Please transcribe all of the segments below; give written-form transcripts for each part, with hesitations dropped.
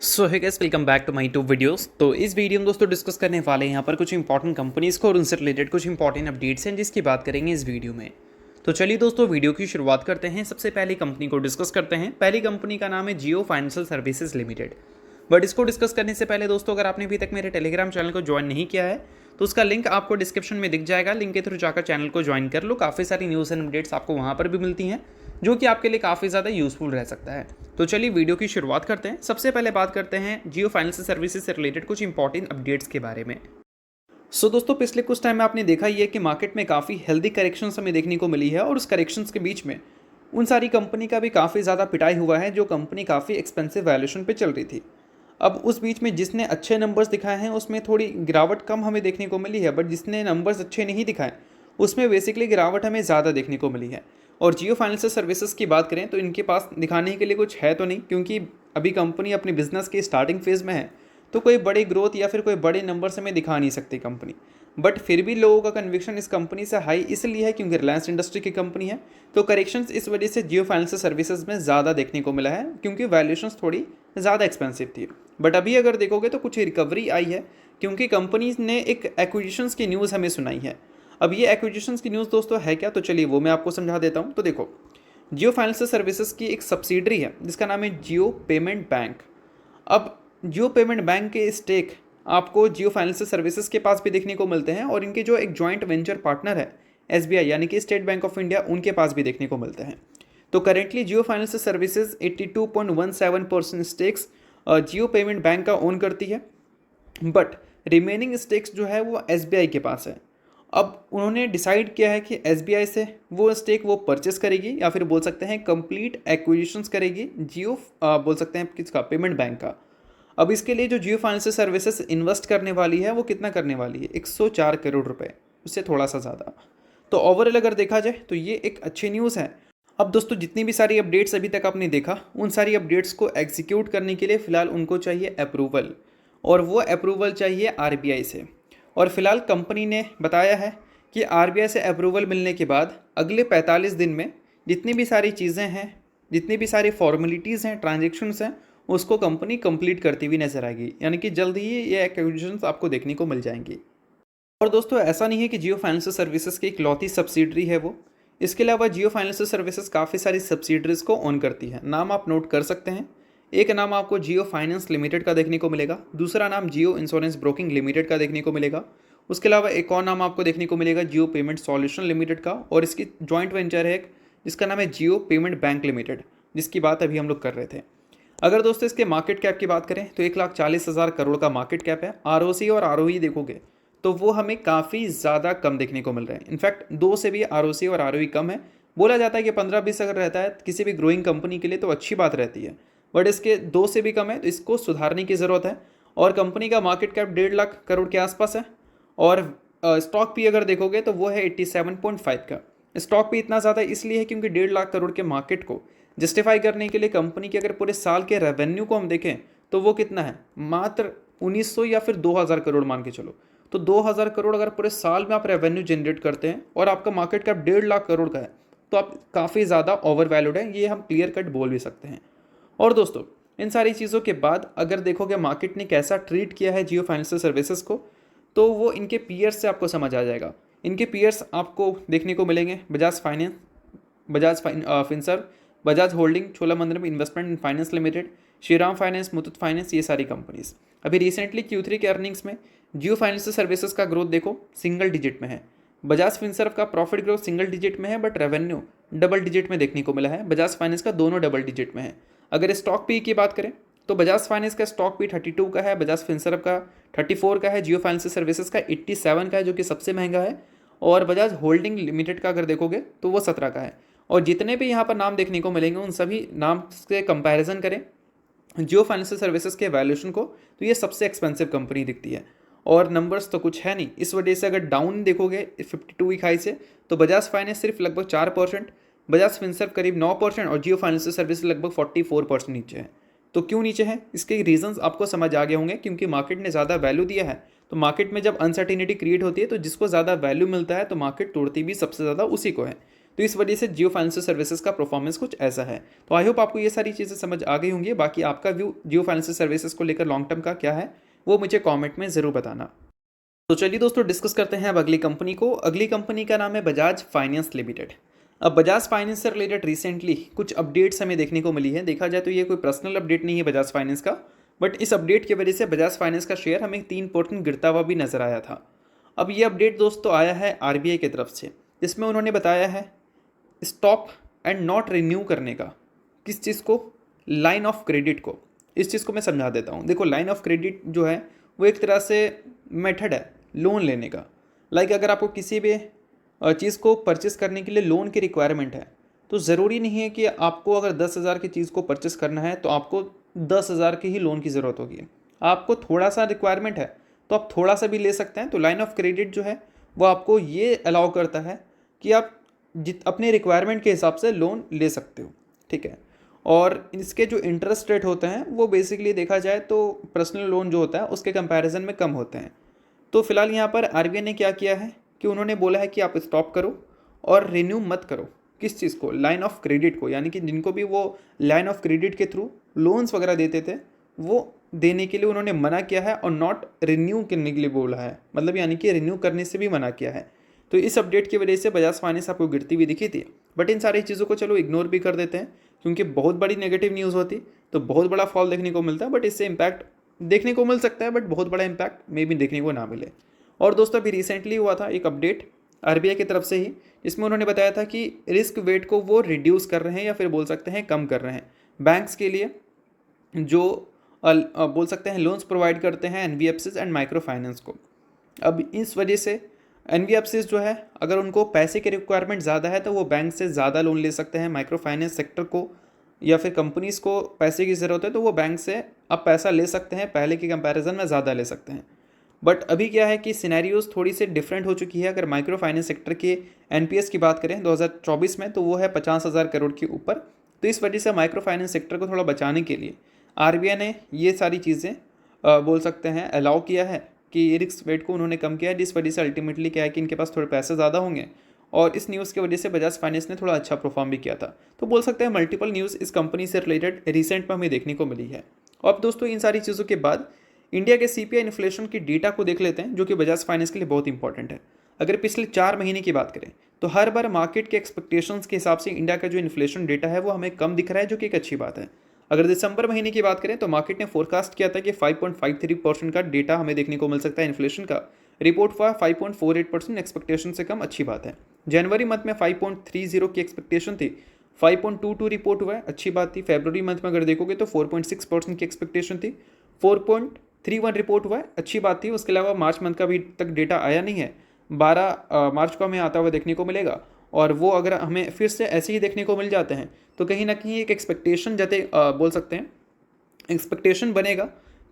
So hi guys, welcome back to my two videos. तो इस video में दोस्तों डिस्कस करने वाले हैं यहाँ पर कुछ इंपॉर्टेंट कंपनीज़ को और उनसे रिलेटेड कुछ इंपॉर्टेंट अपडेट्स हैं जिसकी बात करेंगे इस वीडियो में। तो चलिए दोस्तों वीडियो की शुरुआत करते हैं। सबसे पहली कंपनी को डिस्कस करते हैं। पहली कंपनी का नाम है जियो फाइनेंशियल सर्विसेज लिमिटेड। बट इसको डिस्कस करने से पहले दोस्तों, अगर आपने अभी तक मेरे टेलीग्राम चैनल को ज्वाइन नहीं किया है तो उसका लिंक आपको डिस्क्रिप्शन में दिख जाएगा। लिंक के थ्रू जाकर चैनल को ज्वाइन कर लो। काफ़ी सारी न्यूज़ एंड अपडेट्स आपको वहाँ पर भी मिलती हैं जो कि आपके लिए काफ़ी ज़्यादा यूज़फुल रह सकता है। तो चलिए वीडियो की शुरुआत करते हैं। सबसे पहले बात करते हैं जियो फाइनेंशियल सर्विसेज से रिलेटेड कुछ इंपॉर्टेंट अपडेट्स के बारे में। दोस्तों, पिछले कुछ टाइम में आपने देखा ही है कि मार्केट में काफ़ी हेल्दी करेक्शंस हमें देखने को मिली है और उस करेक्शंस के बीच में उन सारी कंपनी का भी काफ़ी ज़्यादा पिटाई हुआ है जो कंपनी काफ़ी एक्सपेंसिव वैल्यूएशन पे चल रही थी। अब उस बीच में जिसने अच्छे नंबर्स दिखाए हैं उसमें थोड़ी गिरावट कम हमें देखने को मिली है, बट जिसने नंबर्स अच्छे नहीं दिखाए उसमें बेसिकली गिरावट हमें ज़्यादा देखने को मिली है। और जियो फाइनेंशियल सर्विसेज की बात करें तो इनके पास दिखाने के लिए कुछ है तो नहीं, क्योंकि अभी कंपनी अपनी बिजनेस के स्टार्टिंग फेज़ में है, तो कोई बड़ी ग्रोथ या फिर कोई बड़े नंबर्स हमें दिखा नहीं सकती कंपनी। बट फिर भी लोगों का कन्विक्शन इस कंपनी से हाई इसलिए है क्योंकि रिलायंस इंडस्ट्री की कंपनी है, तो करेक्शंस इस वजह से जियो फाइनेंशियल सर्विसेज में ज़्यादा देखने को मिला है क्योंकि वैल्यूएशंस थोड़ी ज़्यादा एक्सपेंसिव थी। बट अभी अगर देखोगे तो कुछ रिकवरी आई है क्योंकि कंपनी ने एक एक्विजिशंस की न्यूज़ हमें सुनाई है। अब ये एक्विजिशंस की न्यूज़ दोस्तों है क्या, तो चलिए वो मैं आपको समझा देता हूँ। तो देखो, जियो फाइनेंशियल सर्विसेज की एक सब्सिडरी है जिसका नाम है जियो पेमेंट बैंक। अब जियो पेमेंट बैंक के स्टेक आपको जियो फाइनेंशियल सर्विसेज के पास भी देखने को मिलते हैं और इनके जो एक जॉइंट वेंचर पार्टनर है एसबीआई यानी कि स्टेट बैंक ऑफ इंडिया, उनके पास भी देखने को मिलते हैं। तो करेंटली जियो फाइनेंशियल सर्विसेज 82.17% स्टेक्स जियो पेमेंट बैंक का ओन करती है, बट रिमेनिंग स्टेक्स जो है वो एसबीआई के पास है। अब उन्होंने डिसाइड किया है कि एसबीआई से वो स्टेक वो परचेस करेगी या फिर बोल सकते हैं कंप्लीट एक्विजिशंस करेगी जियो बोल सकते हैं किसका, पेमेंट बैंक का। अब इसके लिए जो जियो फाइनेंशियल सर्विसेज इन्वेस्ट करने वाली है वो कितना करने वाली है, 104 करोड़ रुपए, उससे थोड़ा सा ज़्यादा। तो ओवरऑल अगर देखा जाए तो ये एक अच्छी न्यूज़ है। अब दोस्तों, जितनी भी सारी अपडेट्स अभी तक आपने देखा उन सारी अपडेट्स को एग्जीक्यूट करने के लिए फ़िलहाल उनको चाहिए अप्रूवल, और वो अप्रूवल चाहिए आरबीआई से। और फिलहाल कंपनी ने बताया है कि आरबीआई से अप्रूवल मिलने के बाद अगले 45 दिन में जितनी भी सारी चीज़ें हैं, जितनी भी सारी फॉर्मेलिटीज़ हैं, ट्रांजेक्शन्स हैं, उसको कंपनी कंप्लीट करती हुई नजर आएगी। यानी कि जल्द ही ये एक्विजिशंस आपको देखने को मिल जाएंगी। और दोस्तों, ऐसा नहीं है कि जियो फाइनेंशियल सर्विसेज की इकलौती सब्सिडरी है वो। इसके अलावा जियो फाइनेंशियल सर्विसेज काफ़ी सारी सब्सिडरीज को ओन करती है। नाम आप नोट कर सकते हैं। एक नाम आपको जियो फाइनेंस लिमिटेड का देखने को मिलेगा, दूसरा नाम जियो इंश्योरेंस ब्रोकिंग लिमिटेड का देखने को मिलेगा। उसके अलावा एक और नाम आपको देखने को मिलेगा जियो पेमेंट सॉल्यूशन लिमिटेड का, और इसकी जॉइंट वेंचर है एक जिसका नाम है जियो पेमेंट बैंक लिमिटेड, जिसकी बात अभी हम लोग कर रहे थे। अगर दोस्तों इसके मार्केट कैप की बात करें तो 1,40,000 करोड़ का मार्केट कैप है। आरओसी और आरओई देखोगे तो वो हमें काफ़ी ज़्यादा कम देखने को मिल रहे हैं। इनफैक्ट 2 से भी आरओसी और आरओई कम है। बोला जाता है कि 15-20 अगर रहता है किसी भी ग्रोइंग कंपनी के लिए तो अच्छी बात रहती है, बट इसके 2 से भी कम है, तो इसको सुधारने की ज़रूरत है। और कंपनी का मार्केट कैप 1.5 लाख करोड़ के आसपास है। और स्टॉक पी अगर देखोगे तो वो है 87.5 का। स्टॉक पी इतना ज़्यादा इसलिए है क्योंकि 1.5 लाख करोड़ के मार्केट को जस्टिफाई करने के लिए कंपनी के अगर पूरे साल के रेवेन्यू को हम देखें तो वो कितना है, मात्र 1900 या फिर 2000 करोड़ मान के चलो। तो 2000 करोड़ अगर पूरे साल में आप रेवेन्यू जनरेट करते हैं और आपका मार्केट कैप 1.5 लाख करोड़ का है तो आप काफ़ी ज़्यादा ओवर वैल्यूड है, ये हम क्लियर कट बोल भी सकते हैं। और दोस्तों, इन सारी चीज़ों के बाद अगर देखोगे मार्केट ने कैसा ट्रीट किया है जियो फाइनेंशियल सर्विसेज को, तो वो इनके पीयर्स से आपको समझ आ जाएगा। इनके पीयर्स आपको देखने को मिलेंगे Bajaj finance, Bajaj Finserv, Bajaj holding, Cholamandalam investment and finance limited, Shriram finance, Muthoot finance, ये सारी कंपनीज। अभी रिसेंटली Q3 के अर्निंग्स में जियो फाइनेंशियल सर्विसेज का ग्रोथ देखो सिंगल डिजिट में है। बजाज फिनसर्व का प्रॉफिट ग्रोथ सिंगल डिजिट में है, बट रेवेन्यू डबल डिजिट में देखने को मिला है। बजाज फाइनेंस का दोनों डबल डिजिट में है। अगर स्टॉक पी की बात करें तो बजाज फाइनेंस का स्टॉक पी 32 का है, बजाज फिनसर्व का 34 का है, जियो फाइनेंशियल सर्विसेज का 87 का है जो कि सबसे महंगा है, और बजाज होल्डिंग लिमिटेड का अगर देखोगे तो वो 17 का है। और जितने भी यहाँ पर नाम देखने को मिलेंगे उन सभी नाम से कंपैरिजन करें जियो फाइनेंशियल सर्विसेज के वैल्यूएशन को तो ये सबसे एक्सपेंसिव कंपनी दिखती है। और नंबर्स तो कुछ है नहीं, इस वजह से अगर डाउन देखोगे 52 वीक हाई से तो बजाज फाइनेंस सिर्फ लगभग 4%, बजाज फिनसर्व करीब 9% और जियो फाइनेंशियल सर्विसेज लगभग 44% नीचे है। तो क्यों नीचे है, इसके रीजंस आपको समझ आ गए होंगे। क्योंकि मार्केट ने ज़्यादा वैल्यू दिया है, तो मार्केट में जब अनसर्टिनिटी क्रिएट होती है तो जिसको ज़्यादा वैल्यू मिलता है तो मार्केट तोड़ती भी सबसे ज़्यादा उसी को है। तो इस वजह से जियो फाइनेंशियल सर्विसेज का परफॉर्मेंस कुछ ऐसा है। तो आई होप आपको ये सारी चीज़ें समझ आ गई होंगी। बाकी आपका व्यू जियो फाइनेंशियल सर्विसेज को लेकर लॉन्ग टर्म का क्या है वो मुझे कॉमेंट में ज़रूर बताना। तो चलिए दोस्तों डिस्कस करते हैं अब अगली कंपनी को। अगली कंपनी का नाम है बजाज फाइनेंस लिमिटेड। अब बजाज फाइनेंस से रिलेटेड रिसेंटली कुछ अपडेट्स हमें देखने को मिली है। देखा जाए तो ये कोई पर्सनल अपडेट नहीं है बजाज फाइनेंस का, बट इस अपडेट की वजह से बजाज फाइनेंस का शेयर हमें 3% गिरता हुआ भी नजर आया था। अब ये अपडेट दोस्तों आया है आरबीआई की तरफ से, जिसमें उन्होंने बताया है स्टॉप एंड नॉट रिन्यू करने का। किस चीज़ को? लाइन ऑफ क्रेडिट को। इस चीज़ को मैं समझा देता हूँ। देखो, लाइन ऑफ क्रेडिट जो है वो एक तरह से मेथड है लोन लेने का। लाइक अगर आपको किसी भी चीज़ को परचेस करने के लिए लोन की रिक्वायरमेंट है, तो ज़रूरी नहीं है कि आपको अगर 10,000 की चीज़ को परचेस करना है तो आपको 10,000 की ही लोन की ज़रूरत होगी। आपको थोड़ा सा रिक्वायरमेंट है तो आप थोड़ा सा भी ले सकते हैं। तो लाइन ऑफ क्रेडिट जो है वो आपको ये अलाउ करता है कि आप अपने रिक्वायरमेंट के हिसाब से लोन ले सकते हो, ठीक है। और इसके जो इंटरेस्ट रेट होते हैं वो बेसिकली देखा जाए तो पर्सनल लोन जो होता है उसके कंपैरिजन में कम होते हैं। तो फिलहाल यहाँ पर आरबीआई ने क्या किया है कि उन्होंने बोला है कि आप स्टॉप करो और रिन्यू मत करो। किस चीज़ को? लाइन ऑफ क्रेडिट को। यानी कि जिनको भी वो लाइन ऑफ क्रेडिट के थ्रू लोन्स वगैरह देते थे वो देने के लिए उन्होंने मना किया है और नॉट रिन्यू करने के लिए बोला है। मतलब यानी कि रिन्यू करने से भी मना किया है। तो इस अपडेट की वजह से बजाज फाइनेंस आपको गिरती हुई दिखी थी, बट इन सारी चीज़ों को चलो इग्नोर भी कर देते हैं, क्योंकि बहुत बड़ी नेगेटिव न्यूज़ होती तो बहुत बड़ा फॉल देखने को मिलता है। बट इससे इम्पैक्ट देखने को मिल सकता है, बट बहुत बड़ा इम्पैक्ट मे भी देखने को ना मिले। और दोस्तों अभी रिसेंटली हुआ था एक अपडेट आरबीआई की तरफ से ही, जिसमें उन्होंने बताया था कि रिस्क वेट को वो रिड्यूस कर रहे हैं या फिर बोल सकते हैं कम कर रहे हैं बैंक्स के लिए जो बोल सकते हैं लोन्स प्रोवाइड करते हैं एनबीएफसीज एंड माइक्रो फाइनेंस को। अब इस वजह से एनबीएफसीज जो है अगर उनको पैसे की रिक्वायरमेंट ज़्यादा है तो वो बैंक से ज़्यादा लोन ले सकते हैं। माइक्रो फाइनेंस सेक्टर को या फिर कंपनीज़ को पैसे की ज़रूरत है तो वो बैंक से अब पैसा ले सकते हैं, पहले के कंपैरिजन में ज़्यादा ले सकते हैं। बट अभी क्या है कि सिनेरियोज थोड़ी सी डिफरेंट हो चुकी है। अगर माइक्रो फाइनेंस सेक्टर के एनपीएस की बात करें 2024 में तो वो है 50,000 करोड़ के ऊपर। तो इस वजह से माइक्रो फाइनेंस सेक्टर को थोड़ा बचाने के लिए आरबीआई ने ये सारी चीज़ें बोल सकते हैं अलाउ किया है कि रिस्क वेट को उन्होंने कम किया है, जिस वजह से अल्टीमेटली क्या है कि इनके पास थोड़े पैसे ज़्यादा होंगे। और इस न्यूज़ की वजह से बजाज फाइनेंस ने थोड़ा अच्छा परफॉर्म भी किया था। तो बोल सकते हैं मल्टीपल न्यूज़ इस कंपनी से रिलेटेड रिसेंट में हमें देखने को मिली है। और अब दोस्तों इन सारी चीज़ों के बाद इंडिया के सीपीआई इन्फ्लेशन की डेटा को देख लेते हैं, जो कि बजाज फाइनेंस के लिए बहुत इंपॉर्टेंट है। अगर पिछले 4 महीने की बात करें तो हर बार मार्केट के एक्सपेक्टेशंस के हिसाब से इंडिया का जो इन्फ्लेशन डेटा है वो हमें कम दिख रहा है, जो कि एक अच्छी बात है। अगर दिसंबर महीने की बात करें तो मार्केट ने फोरकास्ट किया था कि 5.53% का डेटा हमें देखने को मिल सकता है इन्फ्लेशन का। रिपोर्ट हुआ 5.48%, एक्सपेक्टेशन से कम, अच्छी बात है। जनवरी मंथ में 5.30 की एक्सपेक्टेशन थी, 5.22 रिपोर्ट हुआ है, अच्छी बात थी। फरवरी मंथ में अगर देखोगे तो 4.6% की एक्सपेक्टेशन थी, 4.31 रिपोर्ट हुआ है, अच्छी बात थी। उसके अलावा मार्च मंथ का अभी तक डेटा आया नहीं है, 12 मार्च को हमें आता हुआ देखने को मिलेगा। और वो अगर हमें फिर से ऐसे ही देखने को मिल जाते हैं तो कहीं ना कहीं एक एक्सपेक्टेशन बोल सकते हैं एक्सपेक्टेशन बनेगा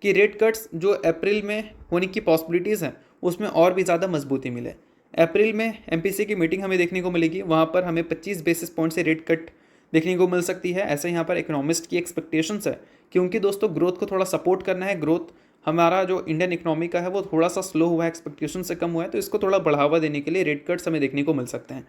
कि रेट कट्स जो अप्रैल में होने की पॉसिबिलिटीज़ हैं उसमें और भी ज़्यादा मजबूती मिले। अप्रैल में एमपीसी की मीटिंग हमें देखने को मिलेगी, वहाँ पर हमें 25 बेसिस पॉइंट से रेट कट देखने को मिल सकती है। ऐसे यहाँ पर इकोनॉमिस्ट की एक्सपेक्टेशंस है, क्योंकि दोस्तों ग्रोथ को थोड़ा सपोर्ट करना है। ग्रोथ हमारा जो इंडियन इकोनॉमी का है वो थोड़ा सा स्लो हुआ है, एक्सपेक्टेशन से कम हुआ है, तो इसको थोड़ा बढ़ावा देने के लिए रेट कट्स हमें देखने को मिल सकते हैं।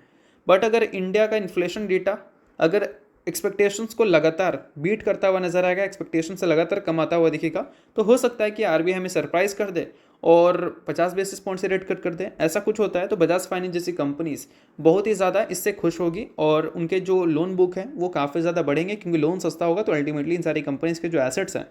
बट अगर इंडिया का इन्फ्लेशन डेटा अगर एक्सपेक्टेशंस को लगातार बीट करता हुआ नजर आएगा, एक्सपेक्टेशन से लगातार कम आता हुआ दिखेगा, तो हो सकता है कि आरबीआई हमें सरप्राइज कर दे और 50 बेसिस पॉइंट से रेट कट कर दे। ऐसा कुछ होता है तो बजाज फाइनेंस जैसी कंपनीज बहुत ही ज़्यादा इससे खुश होगी और उनके जो लोन बुक है वो काफ़ी ज़्यादा बढ़ेंगे, क्योंकि लोन सस्ता होगा तो अल्टीमेटली इन सारी कंपनीज के जो एसेट्स हैं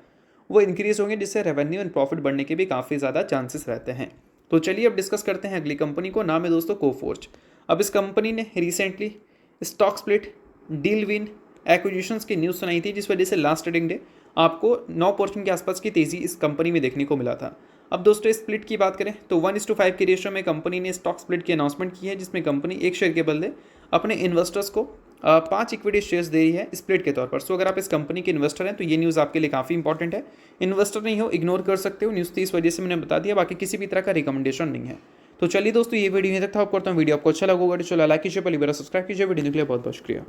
वो इंक्रीज होंगे, जिससे रेवेन्यू एंड प्रॉफिट बढ़ने के भी काफ़ी ज़्यादा चांसेस रहते हैं। तो चलिए अब डिस्कस करते हैं अगली कंपनी को। नाम है दोस्तों कोफोर्ज। अब इस कंपनी ने recently stock split, deal win, acquisitions की न्यूज़ सुनाई थी, जिस वजह से लास्ट ट्रेडिंग डे आपको 9% के आसपास की तेज़ी इस कंपनी में देखने को मिला था। अब दोस्तों इस स्प्लिट की बात करें तो 1:5 की रेशियो में कंपनी ने स्टॉक स्प्लिट की अनाउंसमेंट की है, जिसमें कंपनी एक शेयर के बदले अपने इन्वेस्टर्स को 5 इक्विटी शेयर्स दे रही है स्प्लिट के तौर पर। सो अगर आप इस कंपनी के इन्वेस्टर हैं तो ये न्यूज़ आपके लिए काफ़ी इंपॉर्टेंट है। इन्वेस्टर नहीं हो इग्नोर कर सकते हो, न्यूज़ तो इस वजह से मैंने बता दिया, बाकी किसी भी तरह का रिकमेंडेशन नहीं है। तो चलिए दोस्तों ये वीडियो यहीं तक था। आपको करता हूँ वीडियो आपको अच्छा लगा होगा तो चलो लाइक कीजिए, पहली बार सब्सक्राइब कीजिए। वीडियो के लिए बहुत बहुत शुक्रिया।